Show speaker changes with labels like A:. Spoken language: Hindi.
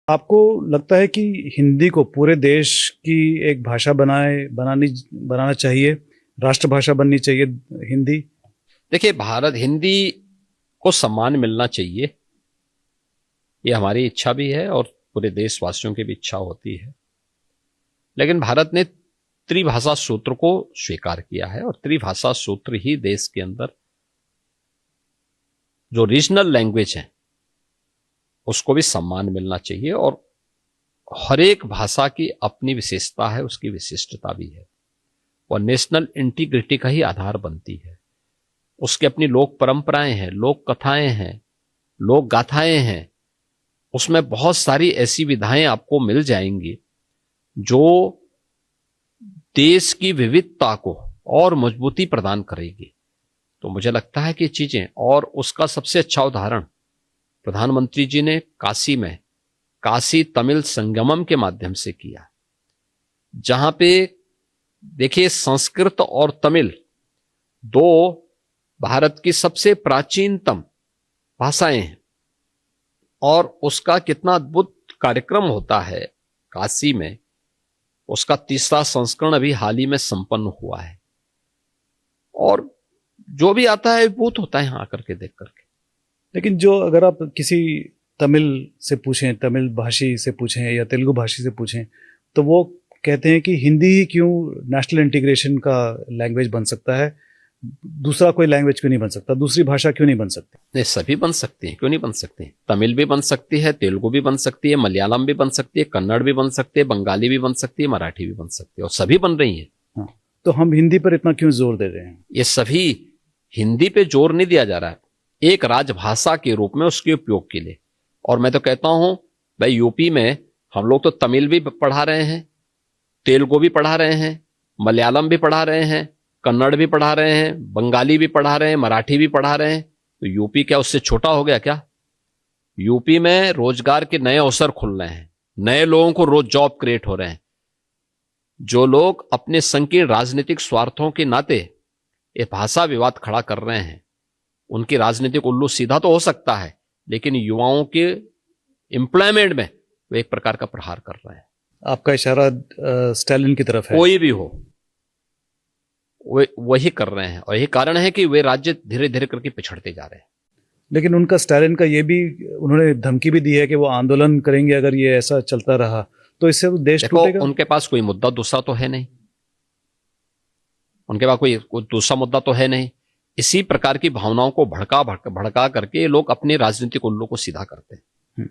A: आपको लगता है कि हिंदी को पूरे देश की एक भाषा बनाना चाहिए, राष्ट्रभाषा बननी चाहिए हिंदी?
B: देखिए, भारत हिंदी को सम्मान मिलना चाहिए, ये हमारी इच्छा भी है और पूरे देशवासियों की भी इच्छा होती है। लेकिन भारत ने त्रिभाषा सूत्र को स्वीकार किया है और त्रिभाषा सूत्र ही देश के अंदर जो रीजनल लैंग्वेज है उसको भी सम्मान मिलना चाहिए। और हर एक भाषा की अपनी विशेषता है, उसकी विशिष्टता भी है और नेशनल इंटीग्रिटी का ही आधार बनती है। उसकी अपनी लोक परंपराएं हैं, लोक कथाएं हैं, लोक गाथाएं हैं। उसमें बहुत सारी ऐसी विधाएं आपको मिल जाएंगी जो देश की विविधता को और मजबूती प्रदान करेगी। तो मुझे लगता है कि चीजें, और उसका सबसे अच्छा उदाहरण प्रधानमंत्री जी ने काशी में काशी तमिल संगमम के माध्यम से किया, जहां पे देखिए संस्कृत और तमिल दो भारत की सबसे प्राचीनतम भाषाएं हैं और उसका कितना अद्भुत कार्यक्रम होता है काशी में। उसका तीसरा संस्करण अभी हाल ही में संपन्न हुआ है और जो भी आता है अद्भुत होता है यहां आकर के देख करके।
A: लेकिन जो अगर आप किसी तमिल से पूछें, तमिल भाषी से पूछें या तेलुगु भाषी से पूछें, तो वो कहते हैं कि हिंदी ही क्यों नेशनल इंटीग्रेशन का लैंग्वेज बन सकता है, दूसरा कोई लैंग्वेज क्यों नहीं बन सकता, दूसरी भाषा क्यों नहीं बन सकती?
B: नहीं, सभी बन सकती हैं, क्यों नहीं बन सकती? तमिल भी बन सकती है, तेलुगु भी बन सकती है, मलयालम भी बन सकती है, कन्नड़ भी बन सकती है, बंगाली भी बन सकती है, मराठी भी बन सकती है, और सभी बन रही है।
A: हाँ, तो हम हिंदी पर इतना क्यों जोर दे रहे हैं?
B: ये सभी हिंदी पे जोर नहीं दिया जा रहा है, एक राजभाषा के रूप में उसके उपयोग के लिए। और मैं तो कहता हूं भाई, यूपी में हम लोग तो तमिल भी पढ़ा रहे हैं, तेलुगु भी पढ़ा रहे हैं, मलयालम भी पढ़ा रहे हैं, कन्नड़ भी पढ़ा रहे हैं, बंगाली भी पढ़ा रहे हैं, मराठी भी पढ़ा रहे हैं। तो यूपी क्या उससे छोटा हो गया क्या? यूपी में रोजगार के नए अवसर खुल रहे हैं, नए लोगों को रोज जॉब क्रिएट हो रहे हैं। जो लोग अपने संकीर्ण राजनीतिक स्वार्थों के नाते ये भाषा विवाद खड़ा कर रहे हैं, उनकी राजनीतिक उल्लू सीधा तो हो सकता है, लेकिन युवाओं के एम्प्लॉयमेंट में वे एक प्रकार का प्रहार कर रहे हैं।
A: आपका इशारा स्टालिन की तरफ है?
B: कोई भी हो, वे वही कर रहे हैं और यही कारण है कि वे राज्य धीरे धीरे करके पिछड़ते जा रहे हैं।
A: लेकिन उनका स्टालिन का ये भी, उन्होंने धमकी भी दी है कि वो आंदोलन करेंगे अगर ये ऐसा चलता रहा, तो इससे तो देश टूटेगा।
B: उनके पास कोई मुद्दा दूसरा तो है नहीं, उनके पास कोई दूसरा मुद्दा तो है नहीं। इसी प्रकार की भावनाओं को भड़का करके ये लोग अपने राजनीतिक उल्लू को सीधा करते हैं।